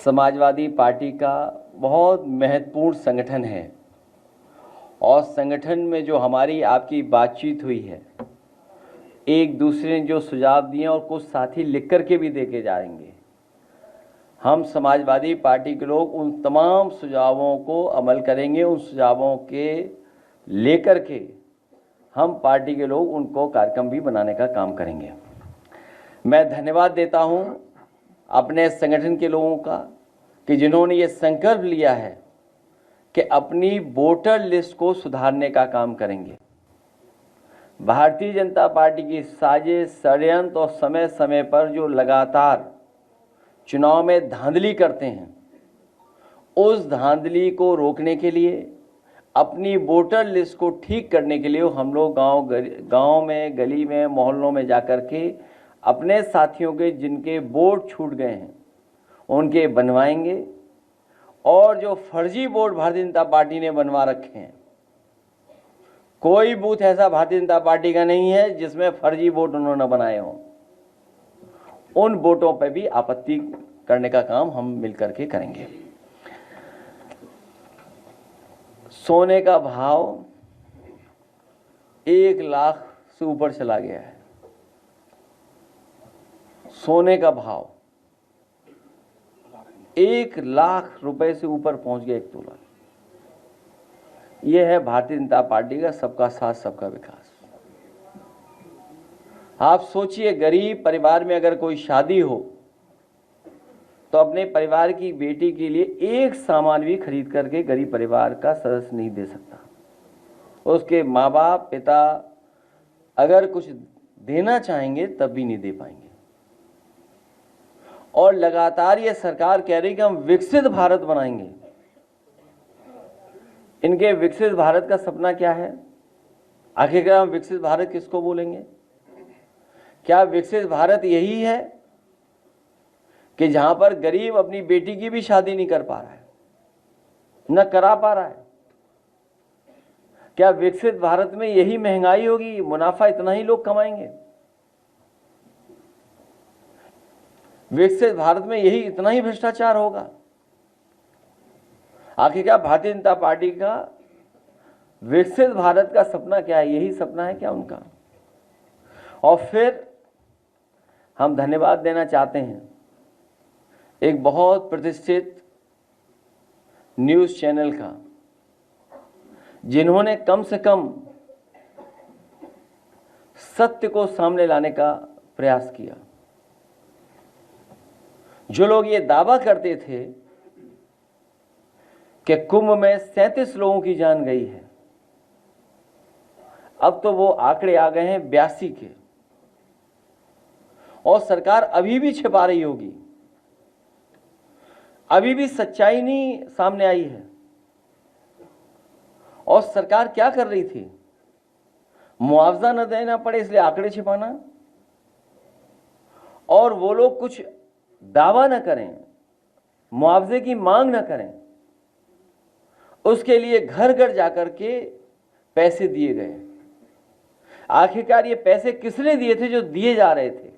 Samajwadi party का बहुत महत्वपूर्ण संगठन है और संगठन में जो हमारी आपकी बातचीत हुई है, एक दूसरे ने जो सुझाव दिए और कुछ साथी लिख कर के भी दे के जाएंगे, हम समाजवादी पार्टी के लोग उन तमाम सुझावों को अमल करेंगे। उन सुझावों के लेकर के हम पार्टी के लोग उनको कार्यक्रम भी बनाने का काम करेंगे। मैं धन्यवाद देता हूं अपने संगठन के लोगों का कि जिन्होंने ये संकल्प लिया है कि अपनी वोटर लिस्ट को सुधारने का काम करेंगे। भारतीय जनता पार्टी की साजिश, षड्यंत्र और समय समय पर जो लगातार चुनाव में धांधली करते हैं, उस धांधली को रोकने के लिए, अपनी वोटर लिस्ट को ठीक करने के लिए हम लोग गांव में, गली में, मोहल्लों में जाकर के अपने साथियों के जिनके वोट छूट गए हैं उनके बनवाएंगे। और जो फर्जी वोट भारतीय जनता पार्टी ने बनवा रखे हैं, कोई बूथ ऐसा भारतीय जनता पार्टी का नहीं है जिसमें फर्जी वोट उन्होंने बनाए हों। उन वोटों पर भी आपत्ति करने का काम हम मिलकर के करेंगे। सोने का भाव 1 लाख से ऊपर चला गया है। सोने का भाव 1 लाख रुपए से ऊपर पहुंच गया 1 तोला। यह है भारतीय जनता पार्टी का सबका साथ सबका विकास। आप सोचिए, गरीब परिवार में अगर कोई शादी हो तो अपने परिवार की बेटी के लिए एक सामान भी खरीद करके गरीब परिवार का सदस्य नहीं दे सकता। उसके माँ बाप, पिता अगर कुछ देना चाहेंगे तब भी नहीं दे पाएंगे। और लगातार ये सरकार कह रही कि हम विकसित भारत बनाएंगे। इनके विकसित भारत का सपना क्या है? आखिरकार हम विकसित भारत किसको बोलेंगे? क्या विकसित भारत यही है कि जहां पर गरीब अपनी बेटी की भी शादी नहीं कर पा रहा है, न करा पा रहा है? क्या विकसित भारत में यही महंगाई होगी, मुनाफा इतना ही लोग कमाएंगे? विकसित भारत में यही इतना ही भ्रष्टाचार होगा? आखिरकार भारतीय जनता पार्टी का विकसित भारत का सपना क्या है? यही सपना है क्या उनका? और फिर हम धन्यवाद देना चाहते हैं एक बहुत प्रतिष्ठित न्यूज़ चैनल का, जिन्होंने कम से कम सत्य को सामने लाने का प्रयास किया। जो लोग ये दावा करते थे कि कुंभ में 37 लोगों की जान गई है, अब तो वो आंकड़े आ गए हैं 82 के। और सरकार अभी भी छिपा रही होगी, अभी भी सच्चाई नहीं सामने आई है। और सरकार क्या कर रही थी? मुआवजा न देना पड़े इसलिए आंकड़े छिपाना, और वो लोग कुछ दावा न करें, मुआवजे की मांग न करें, उसके लिए घर घर जाकर के पैसे दिए गए। आखिरकार ये पैसे किसने दिए थे जो दिए जा रहे थे?